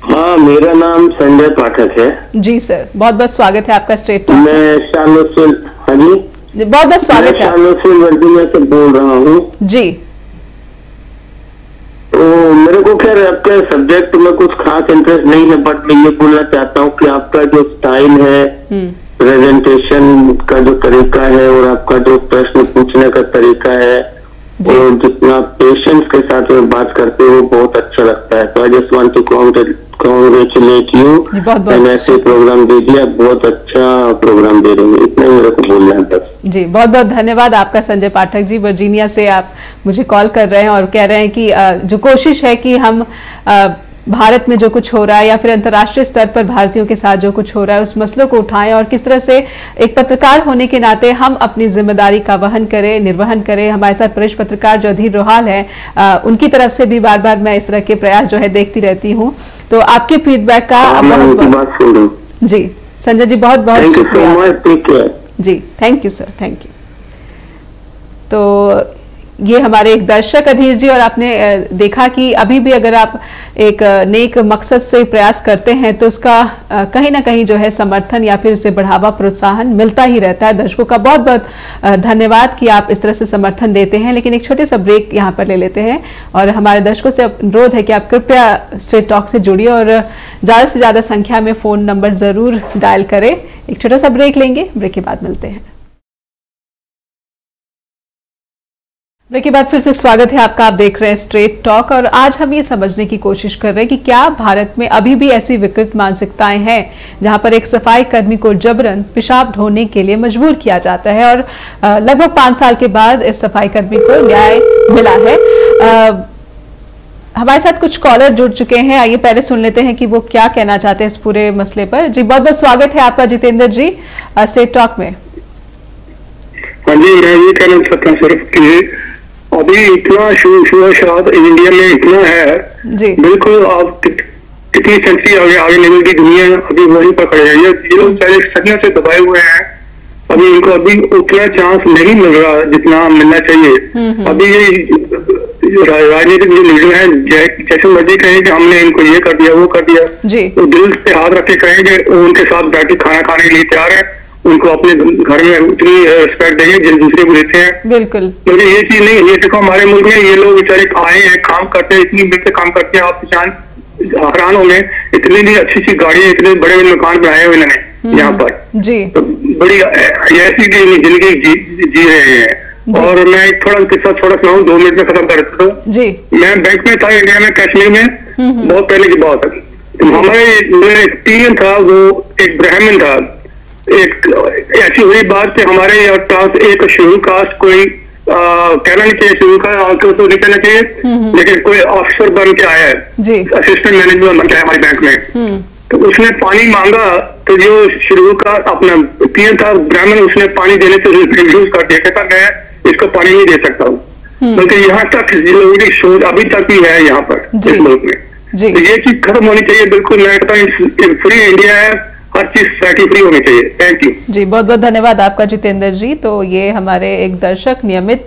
हाँ, मेरा नाम संजय पाठक है। जी सर, बहुत बहुत स्वागत है आपका स्ट्रेट टॉक। मैं शार्लोट से, हाँ जी, बहुत बहुत स्वागत है। शार्लोट से वर्जीनिया से बोल रहा हूँ जी। तो मेरे को खैर आपके सब्जेक्ट में कुछ खास इंटरेस्ट नहीं है, बट मैं ये बोलना चाहता हूँ कि आपका जो स्टाइल है, प्रेजेंटेशन का जो तरीका है और आपका जो प्रश्न पूछने का तरीका है और जितना पेशेंस के साथ में बात करते हो, बहुत अच्छा लगता है। तो I just want to congratulate you and ऐसे प्रोग्राम दीजिए, आप बहुत अच्छा प्रोग्राम दे रहे हैं। इतना ही मेरे को बोलना है बस। जी, बहुत बहुत धन्यवाद आपका संजय पाठक जी। वर्जीनिया से आप मुझे कॉल कर रहे हैं और कह रहे हैं कि जो कोशिश है कि हम भारत में जो कुछ हो रहा है या फिर अंतर्राष्ट्रीय स्तर पर भारतीयों के साथ जो कुछ हो रहा है उस मसलों को उठाएं और किस तरह से एक पत्रकार होने के नाते हम अपनी जिम्मेदारी का वहन करें, निर्वहन करें। हमारे साथ वरिष्ठ पत्रकार जो अधीर रोहाल है, उनकी तरफ से भी बार बार मैं इस तरह के प्रयास जो है देखती रहती हूँ। तो आपके फीडबैक का जी संजय जी बहुत बहुत शुक्रिया। जी, thank you sir, thank you. तो ये हमारे एक दर्शक अधीर जी, और आपने देखा कि अभी भी अगर आप एक नेक मकसद से प्रयास करते हैं तो उसका कहीं ना कहीं जो है समर्थन या फिर उसे बढ़ावा, प्रोत्साहन मिलता ही रहता है। दर्शकों का बहुत बहुत धन्यवाद कि आप इस तरह से समर्थन देते हैं। लेकिन एक छोटे सा ब्रेक यहाँ पर ले लेते हैं और हमारे दर्शकों से अनुरोध है कि आप कृपया स्ट्रेट टॉक से जुड़िए और ज़्यादा से ज़्यादा संख्या में फ़ोन नंबर ज़रूर डायल करें। एक छोटा सा ब्रेक लेंगे, ब्रेक के बाद मिलते हैं। ब्रेक के बाद फिर से स्वागत है आपका। आप देख रहे हैं स्ट्रेट टॉक और आज हम ये समझने की कोशिश कर रहे हैं कि क्या भारत में अभी भी ऐसी विकृत मानसिकताएं हैं जहां पर एक सफाई कर्मी को जबरन पेशाब ढोने के लिए मजबूर किया जाता है। और लगभग 5 साल के बाद इस सफाई कर्मी को न्याय मिला है। हमारे साथ कुछ कॉलर जुड़ चुके हैं, आइए पहले सुन लेते हैं कि वो क्या कहना चाहते हैं इस पूरे मसले पर। जी, बहुत बहुत स्वागत है आपका जितेंद्र जी स्ट्रेट टॉक में। हाँ जी, मैं ये कहना चाहता हूँ सिर्फ कि अभी इतना शोर इंडिया में इतना है जी, बिल्कुल आप कितनी सेंचुरी आगे लेवल की दुनिया अभी वहीं पर खड़े हैं। ये लोग पहले सदियों से दबाए हुए हैं, अभी इनको अभी उतना चांस नहीं मिल रहा जितना मिलना चाहिए। अभी ये राजनीतिक जो लीडर हैं जैसे मर्जी कहें कि हमने इनको ये कर दिया वो कर दिया, तो दिल पे हाथ रख के कहेंगे, उनके साथ बैठ के खाना खाने के लिए तैयार है, उनको अपने घर में उतनी रिस्पेक्ट देंगे जिन दूसरे को देते हैं। बिल्कुल, मुझे ये चीज नहीं, ये देखो हमारे मुल्क में ये लोग बेचारे आए हैं, काम करते हैं, इतनी मिलकर काम करते हैं, आप हैरान होंगे, इतनी अच्छी अच्छी गाड़ियां, इतने बड़े बड़े मकान बनाए हुए इन्होंने यहाँ पर जी, तो बड़ी ऐसी जिंदगी जी रहे हैं। और मैं थोड़ा किस्सा सुनाऊं, 2 मिनट में खत्म कर देता हूँ जी। मैं बैंक में था इंडिया में, कश्मीर में, बहुत पहले की बात है। हमारे पीएम था, वो एक ब्राह्मण था। एक ऐसी हुई बात कि हमारे यहाँ पास एक शेड्यूल कास्ट कोई कहना नहीं चाहिए, शेड्यूल कास्ट तो नहीं कहना चाहिए, लेकिन कोई ऑफिसर बन के आया है, असिस्टेंट मैनेजर बन के आया हमारे बैंक में। तो उसने पानी मांगा, तो जो शेड्यूल कास्ट अपना पीएम था ब्राह्मण, उसने पानी देने से रिफ्यूज कर दिया, कहता मैं इसको पानी नहीं दे सकता हूँ। बल्कि यहाँ तक लोगों की सोच अभी तक भी है यहाँ पर इस मुल्क में। तो ये चीज खत्म होनी चाहिए। बिल्कुल मैं कहता हूँ फ्री इंडिया है, हर चीज फ्री होनी चाहिए। थैंक यू जी, बहुत बहुत धन्यवाद आपका जितेंद्र जी। तो ये हमारे एक दर्शक नियमित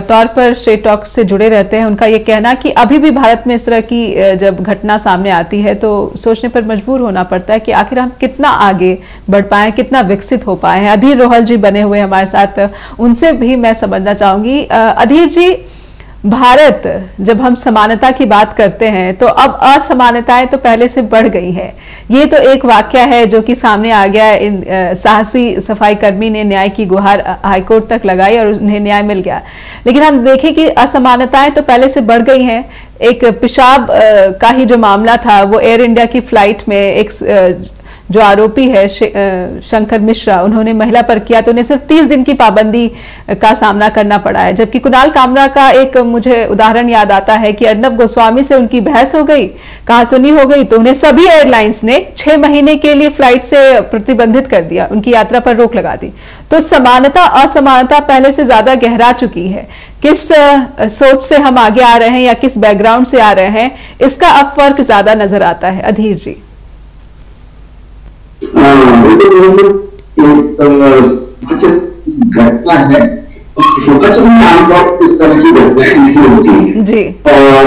तौर पर स्ट्रेट टॉक से जुड़े रहते हैं। उनका ये कहना कि अभी भी भारत में इस तरह की जब घटना सामने आती है तो सोचने पर मजबूर होना पड़ता है कि आखिर हम कितना आगे बढ़ पाए, कितना विकसित हो पाए हैं। अधीर रोहल जी बने हुए हमारे साथ, उनसे भी मैं समझना चाहूंगी। अधीर जी, भारत जब हम समानता की बात करते हैं तो अब असमानताएं तो पहले से बढ़ गई हैं। ये तो एक वाकया है जो कि सामने आ गया। इन साहसी सफाई कर्मी ने न्याय की गुहार हाईकोर्ट तक लगाई और उन्हें न्याय मिल गया। लेकिन हम देखें कि असमानताएं तो पहले से बढ़ गई हैं। एक पेशाब का ही जो मामला था, वो एयर इंडिया की फ्लाइट में एक जो आरोपी है शंकर मिश्रा, उन्होंने महिला पर किया तो उन्हें सिर्फ 30 दिन की पाबंदी का सामना करना पड़ा है। जबकि कुणाल कामरा का एक मुझे उदाहरण याद आता है कि अर्नब गोस्वामी से उनकी बहस हो गई, कहासुनी हो गई, तो उन्हें सभी एयरलाइंस ने 6 महीने के लिए फ्लाइट से प्रतिबंधित कर दिया, उनकी यात्रा पर रोक लगा दी। तो समानता असमानता पहले से ज्यादा गहरा चुकी है। किस सोच से हम आगे आ रहे हैं या किस बैकग्राउंड से आ रहे हैं, इसका अब फर्क ज्यादा नजर आता है। अधीर जी, घटना है हिमाचल में आमतौर इस तरह की घटनाएं नहीं होती हैं जी, और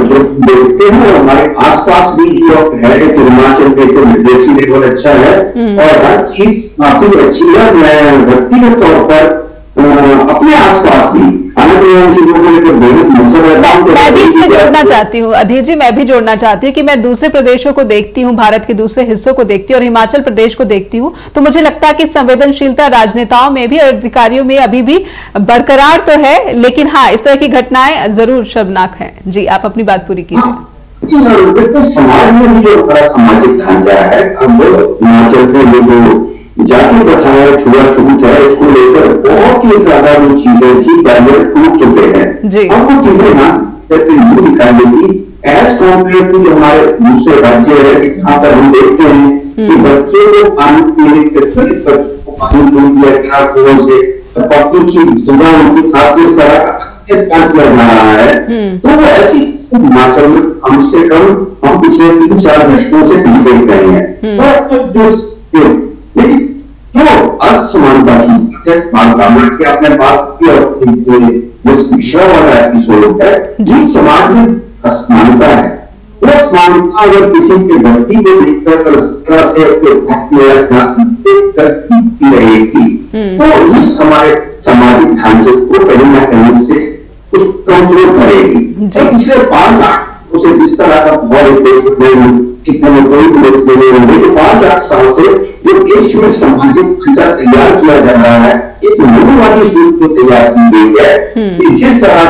जो देखते हैं हमारे आसपास भी जो है तो हिमाचल में तो लिटरेसी लेवल अच्छा है और हर चीज काफी अच्छी है। मैं व्यक्तिगत तौर पर अपने आसपास भी चीजों को लेकर मैं भी इसमें जोड़ना चाहती हूँ अधीर जी, मैं भी जोड़ना चाहती हूँ कि मैं दूसरे प्रदेशों को देखती हूँ, भारत के दूसरे हिस्सों को देखती हूँ और हिमाचल प्रदेश को देखती हूँ, तो मुझे लगता है कि संवेदनशीलता राजनेताओं में भी और अधिकारियों में अभी भी बरकरार तो है, लेकिन हाँ, इस तरह की घटनाएं जरूर शर्मनाक हैं। जी, आप अपनी बात पूरी कीजिए। तो समाज में भी जो बड़ा सामाजिक ढांचा है, अब हिमाचल में जो जाति प्रथा है, छुआछूत है, इसको लेकर बहुत ही ज्यादा जो चीजें थी बैरियर टूट चुके हैं। अब वो चीजें यहाँ दिखाई देती एज कॉम्पेयर टू जो हमारे दूसरे राज्य है, जहाँ पर हम देखते हैं कि बच्चों को पानी पीने के बच्चों को पानी पीने से पत्नी की जगह उनके साथ जिस तरह का अत्याचार किया जा रहा है, तो वो ऐसी हिमाचल में कम से कम हम पिछले 3-4 दशकों से नहीं देख रहे हैं। लेकिन जो असमानता की आपने बात की, पिछड़ा वाला एपिसोड है, जिस समाज में असमानता है, वो असमानता अगर किसी के व्यक्ति को देखकर इस तरह से रहेगी तो उस हमारे सामाजिक ढांचे को कहीं ना कहीं से कुछ कमजोर करेगी। पिछले 5-8 से जिस तरह का बहुत कितने में कोई होंगे तो 5-8 साल से जो देश में सामाजिक ढांचा तैयार किया जा रहा है, एक मूल्यवादी सोच जो तैयार की गई है कि जिस तरह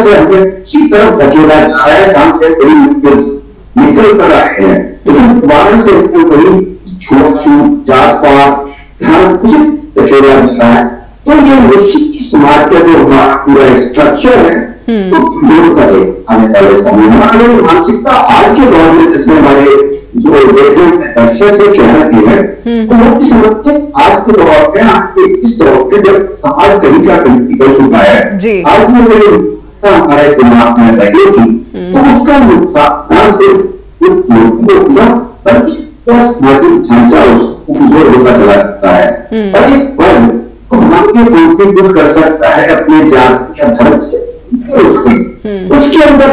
से हमें उसी तरफ धकेला जा रहा है जहां से कई निकल कर आए हैं, लेकिन दोबारा से कोई छूट जात पात धर्म उसी धकेला जा रहा है। तो ये निश्चित समाज का जो हमारा पूरा स्ट्रक्चर है तो कमजोर करे आने वाले समय में। अगर मानसिकता आज के दौर में जिसमें हमारे जो दर्शक है कहना है तो वो भी समझते आज के दौर में, आज के इस दौर में जब समाज कहीं का निकल चुका है, आज में हमारे दिमाग में रहेगी तो उसका नुकसान न सिर्फ बल्कि सामाजिक ढांचा कमजोर होता चला जाता है और एक वर्ग हमारे कॉन्ट्रीब्यूट कर सकता है अपने जाति या धर्म से उसके अंदर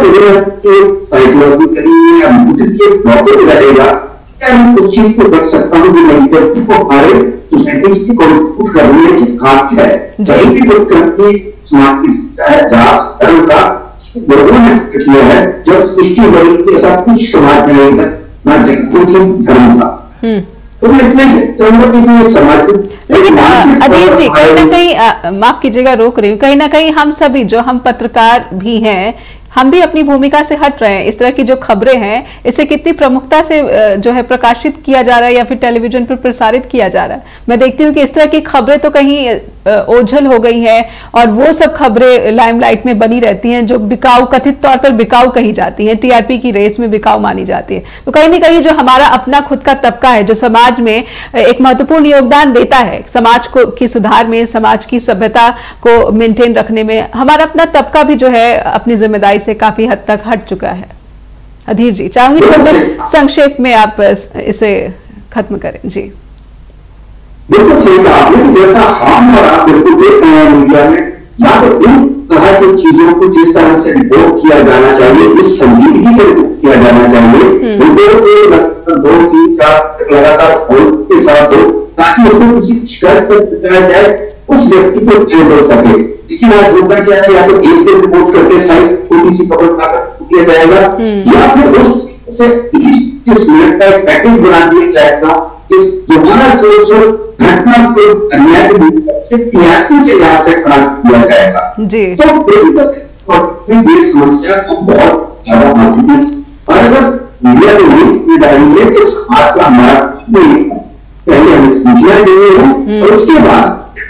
साइकोलॉजिकली या ब्लॉकेज रहेगा। क्या मैं उस चीज को कर सकता हूँ कि नहीं व्यक्ति को हमारे सोसाइटी की कॉन्ट्रीब्यूट करने की काम क्या है, कहीं भी कोई कंपनी समाज की जात धर्म का लोगों ने किया है। जब सृष्टि बनी थी ऐसा कुछ समाज में नहीं था, ना धर्म था। तो लेकिन अधीर जी, कहीं ना कहीं माफ कीजिएगा रोक रही हूँ, कहीं ना कहीं हम सभी जो हम पत्रकार भी हैं, हम भी अपनी भूमिका से हट रहे हैं। इस तरह की जो खबरें हैं इसे कितनी प्रमुखता से जो है प्रकाशित किया जा रहा है या फिर टेलीविजन पर प्रसारित किया जा रहा है। मैं देखती हूँ कि इस तरह की खबरें तो कहीं ओझल हो गई हैं और वो सब खबरें लाइमलाइट में बनी रहती हैं जो बिकाऊ, कथित तौर पर बिकाऊ कही जाती हैं, टीआरपी की रेस में बिकाऊ मानी जाती है। तो कहीं ना कहीं जो हमारा अपना खुद का तबका है जो समाज में एक महत्वपूर्ण योगदान देता है समाज को की सुधार में, समाज की सभ्यता को मेंटेन रखने में, हमारा अपना तबका भी जो है अपनी जिम्मेदारी से काफी हद तक हट चुका है। अधीर जी, चाहूंगी थोड़ा संक्षेप में आप इसे खत्म करें। जी बिल्कुल सही कहा आपने कि जैसा हम और आप बिल्कुल देख रहे हैं मीडिया में, या तो इन तरह की चीजों को जिस तरह से रिपोर्ट किया जाना चाहिए, जिस संजीदगी से रिपोर्ट किया जाना चाहिए, रिपोर्ट 2-3-4 लगातार फोन के साथ हो ताकि उसको किसी शिकायत पर पहुंचाया जाए, उस व्यक्ति को हो सके। लेकिन आज होता क्या है, या तो एक दिन रिपोर्ट करके साइड छोटी सी खबर बनाकर दिया जाएगा या फिर उस से 20-30 मिनट का एक पैकेज बना दिया जाएगा। इस दोबारा से उस घटना को अन्याय के लिहाज से खड़ा किया जाएगा। तो ये समस्या तो बहुत ज्यादा आ चुकी है। और अगर मीडिया को ये स्पीड आई है कि समाज का हमारा पहले हमें सूचना देनी हो और उसके बाद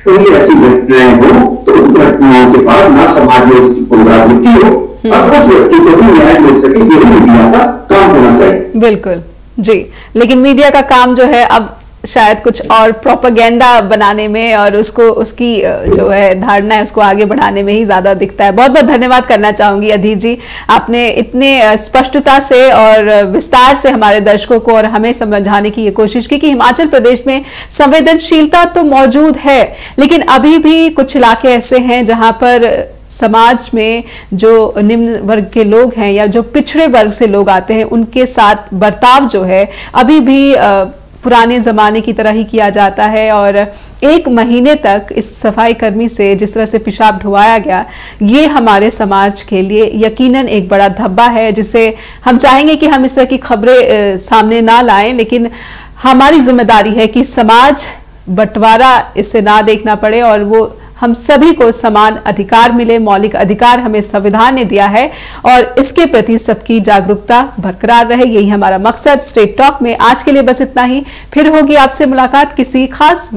कहीं ऐसी घटनाएं हो तो उन घटनाओं के बाद ना समाज में इसकी पुनरावृत्ति हो और उस व्यक्ति को भी न्याय मिल सके, यही मीडिया का काम होना चाहिए। बिल्कुल जी, लेकिन मीडिया का काम जो है अब शायद कुछ और प्रोपेगेंडा बनाने में और उसको उसकी जो है धारणा है उसको आगे बढ़ाने में ही ज्यादा दिखता है। बहुत बहुत धन्यवाद करना चाहूंगी अधीर जी, आपने इतने स्पष्टता से और विस्तार से हमारे दर्शकों को और हमें समझाने की ये कोशिश की कि हिमाचल प्रदेश में संवेदनशीलता तो मौजूद है, लेकिन अभी भी कुछ इलाके ऐसे हैं जहां पर समाज में जो निम्न वर्ग के लोग हैं या जो पिछड़े वर्ग से लोग आते हैं उनके साथ बर्ताव जो है अभी भी पुराने जमाने की तरह ही किया जाता है। और 1 महीने तक इस सफाई कर्मी से जिस तरह से पेशाब ढुआया गया, ये हमारे समाज के लिए यकीनन एक बड़ा धब्बा है, जिसे हम चाहेंगे कि हम इस तरह की खबरें सामने ना लाएं, लेकिन हमारी जिम्मेदारी है कि समाज बंटवारा इससे ना देखना पड़े और वो हम सभी को समान अधिकार मिले। मौलिक अधिकार हमें संविधान ने दिया है और इसके प्रति सबकी जागरूकता बरकरार रहे, यही हमारा मकसद। स्टेट टॉक में आज के लिए बस इतना ही। फिर होगी आपसे मुलाकात किसी खास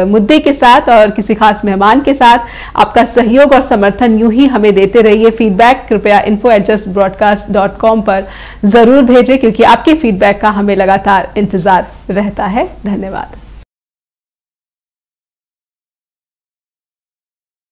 मुद्दे के साथ और किसी खास मेहमान के साथ। आपका सहयोग और समर्थन यूं ही हमें देते रहिए। फीडबैक कृपया info@justbroadcast.com पर जरूर भेजें, क्योंकि आपके फीडबैक का हमें लगातार इंतजार रहता है। धन्यवाद।